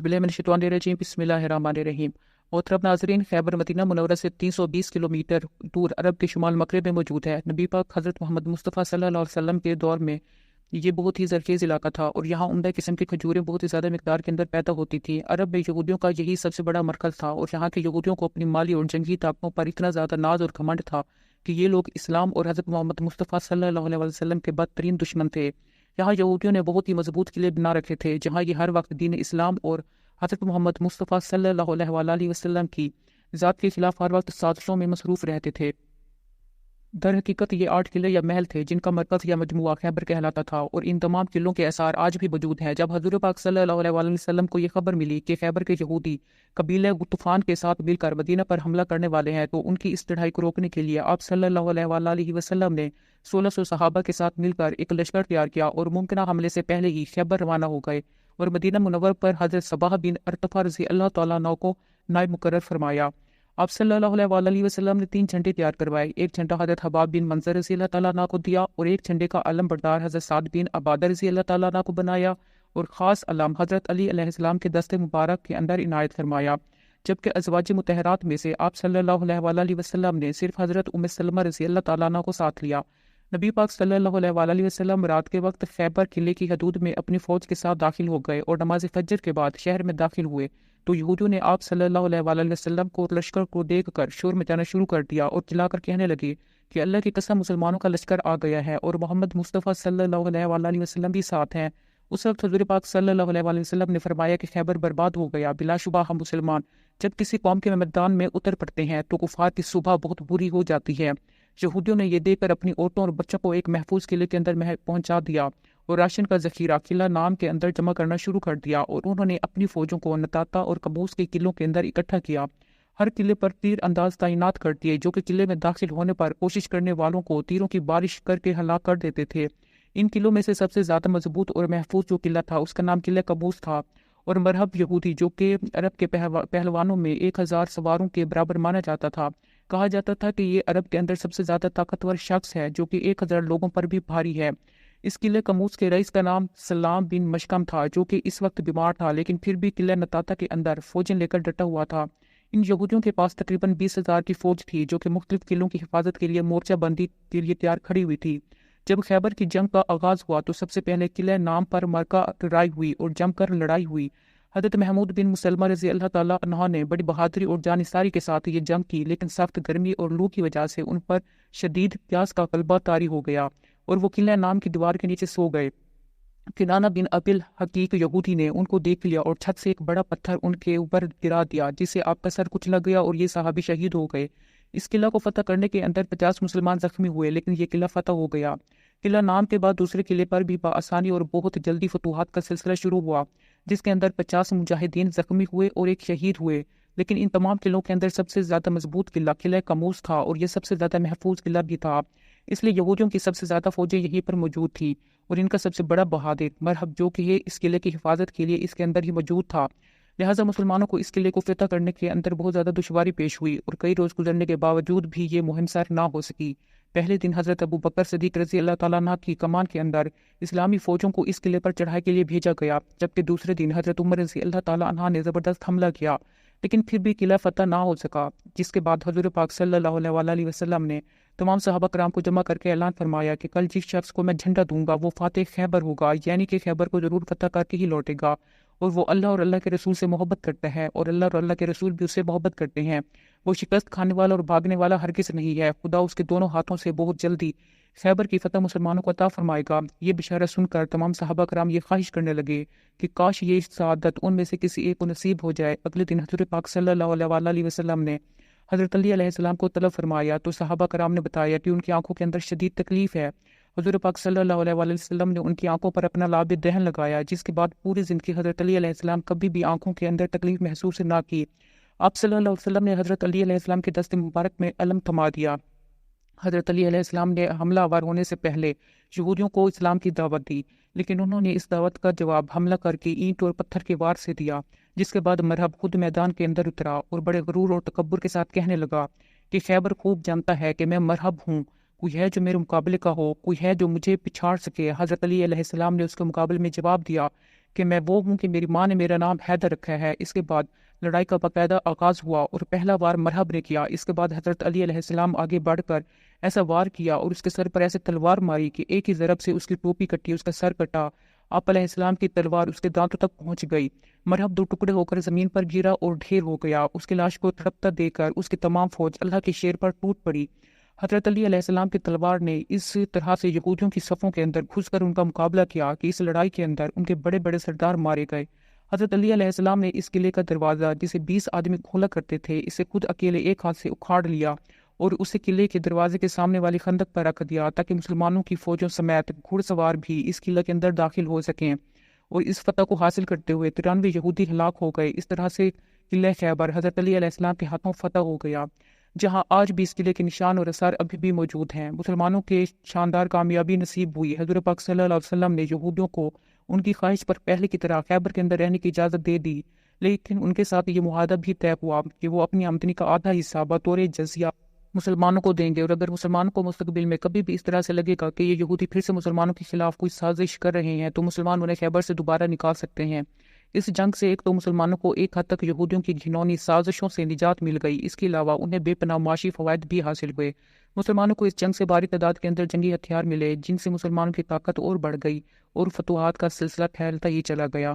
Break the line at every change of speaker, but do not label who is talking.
बिस्मिल्लाहिर्रहमानिर्रहीम बिस्मिल्लाहिर्रहमानिर्रहीम। मोहतरम नाज़रीन, खैबर मदीना मुनव्वरा से 320 किलोमीटर दूर अरब के शुमाल मगरिब में मौजूद है। नबी पाक हज़रत मोहम्मद मुस्तफ़ा सल्लल्लाहु अलैहि वसल्लम के दौर में ये बहुत ही ज़रख़ेज़ इलाका था और यहाँ उम्दा किस्म की खजूरें बहुत ही ज़्यादा मिकदार के अंदर पैदा होती थी। अरब में यहूदियों का यही सबसे बड़ा मरकज़ था और यहाँ के यहूदियों को अपनी माली और जंगी ताकतों पर इतना ज़्यादा नाज और घमंड था कि ये लोग इस्लाम और हज़रत मोहम्मद मुस्तफ़ा सल्लल्लाहु अलैहि वसल्लम के बदतरीन दुश्मन थे। यहाँ यहूदियों ने बहुत ही मजबूत किले बना रखे थे जहाँ ये हर वक्त दीन इस्लाम और हज़रत मोहम्मद मुस्तफ़ा सल्लल्लाहु अलैहि वसल्लम की ज़ात के खिलाफ हर वक्त साजिशों में मसरूफ़ रहते थे। दर हकीकत ये 8 किले या महल थे जिनका मरकज़ या मजमुआ खैबर कहलाता था और इन तमाम किलों के आसार आज भी मौजूद हैं। जब हज़ूर पाक सल्लल्लाहु अलैहि वसल्लम को ये खबर मिली कि खैबर के यहूदी कबीले तूफ़ान के साथ मिलकर मदीना पर हमला करने वाले हैं तो उनकी इस चढ़ाई को रोकने के लिए आप सल्लल्लाहु अलैहि वसल्लम ने 1600 सहाबा के साथ मिलकर एक लश्कर तैयार किया और मुमकिन हमले से पहले ही खैबर रवाना हो गए और मदीना मुनव्वर पर हज़रत सबाह बिन अरतफा रज़ी अल्लाह तआला अन्हु को नायब मुकर्रर फरमाया। आप सल्लल्लाहु अलैहि वसल्लम ने 3 झंडे तैयार करवाए। एक झंडा हज़रत हबाब बिन मंजर रज़ी अल्लाह तआला अन्हु को दिया और एक झंडे का अलम बरदार हज़रत साद बिन अबादा रज़ी अल्लाह तआला अन्हु को बनाया और ख़ास अलम हज़रत अली अलैहिस्सलाम के दस्ते मुबारक के अंदर इनायत फरमाया। जबकि अज़वाज मुतहरात में से आप सल्लल्लाहु अलैहि वसल्लम ने सिर्फ हज़रत उम्मे सलमा रज़ी अल्लाह तआला अन्हा को साथ लिया। नबी पाक सल्लल्लाहु अलैहि वसल्लम रात के वक्त खैबर किले की हदूद में अपनी फ़ौज के साथ दाखिल हो गए और नमाज फजर के बाद शहर में दाखिल हुए तो यहूदियों ने आप सल्लल्लाहु अलैहि वसल्लम को लश्कर को देखकर शोर मचाना शुरू कर दिया और चिल्लाकर कहने लगे कि अल्लाह की कसम मुसलमानों का लश्कर आ गया है और मोहम्मद मुस्तफ़ा सल्लल्लाहु अलैहि वसल्लम भी साथ हैं। उस वक्त हज़ूर पाक सल्लल्लाहु अलैहि वसल्लम ने फरमाया कि खैबर बर्बाद हो गया। बिलाशुबा हम मुसलमान जब किसी कौम के मैदान में उतर पड़ते हैं तो कुफार की सुबह बहुत बुरी हो जाती है। यहूदियों ने यह देखकर अपनी औरतों और बच्चों को एक महफूज किले के अंदर पहुंचा दिया और राशन का जखीरा किला नाम के अंदर जमा करना शुरू कर दिया और उन्होंने अपनी फौजों को नताता और कबूस के किलों के अंदर इकट्ठा किया। हर किले पर तीर अंदाज तैनात कर दिए जो कि किले में दाखिल होने पर कोशिश करने वालों को तीरों की बारिश करके हलाक कर देते थे। इन किलों में से सबसे ज्यादा मजबूत और महफूज जो किला था उसका नाम किला कबूस था और मरहब यहूदी जो कि अरब के पहलवानों में 1000 सवारों के बराबर माना जाता था। कहा जाता था कि ये अरब के अंदर सबसे ज्यादा ताकतवर शख्स है जो कि 1000 लोगों पर भी भारी है। इस किले कमूस के रईस का नाम सलाम बिन मशकम था जो कि इस वक्त बीमार था लेकिन फिर भी किला नताता के अंदर फौजें लेकर डटा हुआ था। इन यहूदियों के पास तकरीबन 20,000 की फौज थी जो कि मुख्तलिफ किलों की हिफाजत के लिए मोर्चा बंदी के लिए तैयार खड़ी हुई थी। जब खैबर की जंग का आगाज हुआ तो सबसे पहले किले नाम पर मरका लड़ाई हुई और जमकर लड़ाई हुई। हज़रत महमूद बिन मुसलमा रज़ी अल्लाह तआला अन्हा ने बड़ी बहादुरी और जानिसारी के साथ ये जंग की लेकिन सख्त गर्मी और लू की वजह से उन पर शदीद प्यास का गलबा तारी हो गया और वो किला नाम की दीवार के नीचे सो गए। किनाना बिन अबिल हकीक यहूदी ने उनको देख लिया और छत से एक बड़ा पत्थर उनके ऊपर गिरा दिया जिससे आपका सर कुचला गया और ये सहाबी शहीद हो गए। इस किला को फतह करने के अंदर 50 मुसलमान जख्मी हुए लेकिन ये किला फतह हो गया। किला नाम के बाद दूसरे किले पर भी आसानी और बहुत जल्दी फतूहात का सिलसिला शुरू हुआ जिसके अंदर 50 मुजाहिदीन जख्मी हुए और एक शहीद हुए। लेकिन इन तमाम किलों के अंदर सबसे ज़्यादा मजबूत किला किला कमूस था और यह सबसे ज़्यादा महफूज किला भी था। इसलिए यहूदियों की सबसे ज़्यादा फौजें यहीं पर मौजूद थी और इनका सबसे बड़ा बहादुर मरहब जो कि इस किले की हिफाजत के लिए इसके अंदर ही मौजूद था। लिहाजा मुसलमानों को इस किले को फतह करने के अंदर बहुत ज़्यादा दुश्वारी पेश हुई और कई रोज़ गुजरने के बावजूद भी ये मुहिम सर ना हो सकी। पहले दिन हज़रत अबू बकर सिद्दीक़ रज़ी अल्लाह तआला अन्हु की कमान के अंदर इस्लामी फ़ौजों को इस किले पर चढ़ाई के लिए भेजा गया जबकि दूसरे दिन हज़रत उमर रज़ी अल्लाह तआला अन्हा ने ज़बरदस्त हमला किया लेकिन फिर भी किला फतह ना हो सका। जिसके बाद हज़ूर पाक सल्लल्लाहु अलैहि वसल्लम ने तमाम सहाबा कराम को जमा करके ऐलान फरमाया कि कल जिस शख्स को मैं झंडा दूंगा वो फातेह खैबर होगा, यानी कि खैबर को जरूर फतह करके ही लौटेगा और वो अल्लाह और अल्लाह के रसूल से मोहब्बत करता है और अल्लाह और अल्लाह के रसूल भी उससे मोहब्बत करते हैं। वो शिकस्त खाने वाला और भागने वाला हरगिज़ नहीं है। खुदा उसके दोनों हाथों से बहुत जल्दी खैबर की फतह मुसलमानों को अता फरमाएगा। ये बिशारत सुनकर तमाम सहाबा कराम ये ख्वाहिश करने लगे कि काश ये सआदत उनमें से किसी एक को नसीब हो जाए। अगले दिन हज़रत पाक सल्लल्लाहु अलैहि वसल्लम ने हज़रत अली अलैहिस्सलाम को तलब फरमाया तो सहाबा कराम ने बताया कि उनकी आंखों के अंदर शदीद तकलीफ है। हज़रत पाक सल्लल्लाहु अलैहि वसल्लम ने उनकी आंखों पर अपना लाबिद दहन लगाया जिसके बाद पूरी ज़िंदगी हज़रत अली अलैहिस्सलाम कभी भी आंखों के अंदर तकलीफ महसूस ना की। आप सल्लल्लाहु अलैहि वसल्लम ने हज़रत अली अलैहिस्सलाम के दस्ते मुबारक में अलम थमा दिया। हज़रत अली अलैहिस्सलाम ने हमला आवर होने से पहले यहूदियों को इस्लाम की दावत दी लेकिन उन्होंने इस दावत का जवाब हमला करके ईंट और पत्थर के वार से दिया। जिसके बाद मरहब खुद मैदान के अंदर उतरा और बड़े गरूर और तकब्बुर के साथ कहने लगा कि खैबर खूब जानता है कि मैं मरहब हूँ, कोई है जो मेरे मुकाबले का हो, कोई है जो मुझे पिछाड़ सके। हज़रत अली अलैहिस्सलाम ने उसके मुकाबले में जवाब दिया کہ میں وہ ہوں کہ میری ماں نے میرا نام حیدر رکھا ہے۔ اس کے بعد لڑائی کا باقاعدہ آغاز ہوا اور پہلا وار مرحب نے کیا۔ اس کے بعد حضرت علی علیہ السلام آگے بڑھ کر ایسا وار کیا اور اس کے سر پر ایسے تلوار ماری کہ ایک ہی ضرب سے اس کی ٹوپی کٹی، اس کا سر کٹا۔ آپ علیہ السلام کی تلوار اس کے دانتوں تک پہنچ گئی۔ مرحب دو ٹکڑے ہو کر زمین پر گرا اور ڈھیر ہو گیا۔ اس کی لاش کو تڑپتا دیکھ کر اس کی تمام فوج اللہ کے شیر پر ٹوٹ پڑی۔ حضرت علی علیہ السلام کی تلوار نے اس طرح سے یہودیوں کی صفوں کے اندر گھس کر ان کا مقابلہ کیا کہ اس لڑائی کے اندر ان کے بڑے بڑے سردار مارے گئے۔ حضرت علی علیہ السلام نے اس قلعے کا دروازہ جسے 20 آدمی کھولا کرتے تھے، اسے خود اکیلے ایک ہاتھ سے اکھاڑ لیا اور اسے قلعے کے دروازے کے سامنے والی خندق پر رکھ دیا تاکہ مسلمانوں کی فوجوں سمیت گھڑ سوار بھی اس قلعے کے اندر داخل ہو سکیں، اور اس فتح کو حاصل کرتے ہوئے 93 یہودی ہلاک ہو گئے۔ اس طرح سے قلعہ خیبر حضرت علی علیہ السلام کے ہاتھوں فتح ہو گیا، جہاں آج بھی اس قلعے کے نشان اور آثار ابھی بھی موجود ہیں۔ مسلمانوں کے شاندار کامیابی نصیب ہوئی۔ حضور پاک صلی اللہ علیہ وسلم نے یہودیوں کو ان کی خواہش پر پہلے کی طرح خیبر کے اندر رہنے کی اجازت دے دی، لیکن ان کے ساتھ یہ معاہدہ بھی طے ہوا کہ وہ اپنی آمدنی کا آدھا حصہ بطور جزیہ مسلمانوں کو دیں گے، اور اگر مسلمانوں کو مستقبل میں کبھی بھی اس طرح سے لگے گا کہ یہ یہودی پھر سے مسلمانوں کے خلاف کوئی سازش کر رہے ہیں تو مسلمان انہیں خیبر سے دوبارہ نکال سکتے ہیں۔ اس جنگ سے ایک تو مسلمانوں کو ایک حد تک یہودیوں کی گھنونی سازشوں سے نجات مل گئی، اس کے علاوہ انہیں بے پناہ معاشی فوائد بھی حاصل ہوئے۔ مسلمانوں کو اس جنگ سے بھاری تعداد کے اندر جنگی ہتھیار ملے، جن سے مسلمانوں کی طاقت اور بڑھ گئی اور فتوحات کا سلسلہ پھیلتا ہی چلا گیا۔